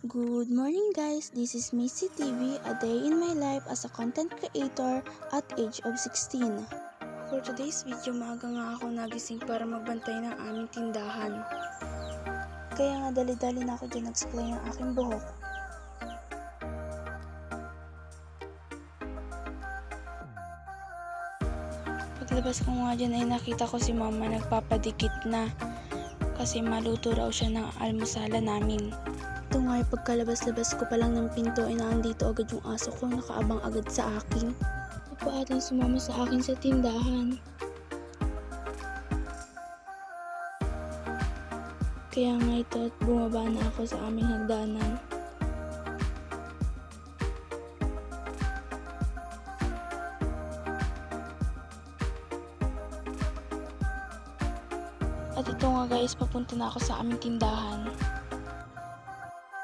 Good morning guys, this is Macy TV, a day in my life as a content creator at age of 16. For today's video, maaga nga ako nagising para magbantay ng aming tindahan. Kaya nga dali-dali na ako dyan nag-splay ng aking buhok. Paglabas ko nga dyan ay nakita ko si mama nagpapadikit na kasi maluto raw siya ng almusala namin. Ito nga ay pagkalabas-labas ko pa lang ng pinto ay naandito agad yung aso ko, nakaabang agad sa akin. Ito pa atang sumama sa akin sa tindahan. Kaya nga ito at bumaba na ako sa aming hagdanan. At ito nga guys, papunta na ako sa aming tindahan.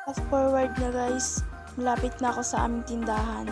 Fast forward na guys, malapit na ako sa aming tindahan.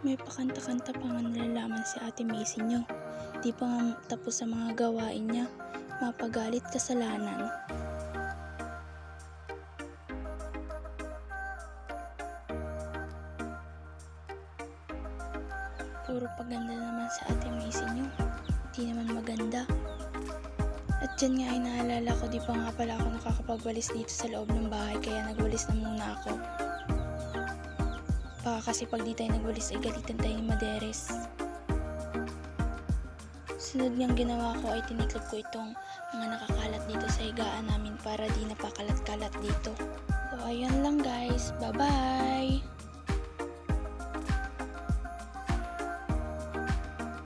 May pakanta-kanta pa nga nalalaman si Ate Macy nyo. Di pa nga tapos sa mga gawain niya, mapagalit kasalanan. Puro paganda naman sa Ate Macy nyo, di naman maganda. At dyan nga ay naalala ko, di pa nga pala ako nakakapagwalis dito sa loob ng bahay, kaya nagwalis na muna ako. Baka kasi pag di tayo nagwalis ay galitan tayo ni Maderes. Sunod niyang ginawa ko ay tiniklop ko itong mga nakakalat dito sa higaan namin para di napakalat-kalat dito. So ayun lang guys, bye bye!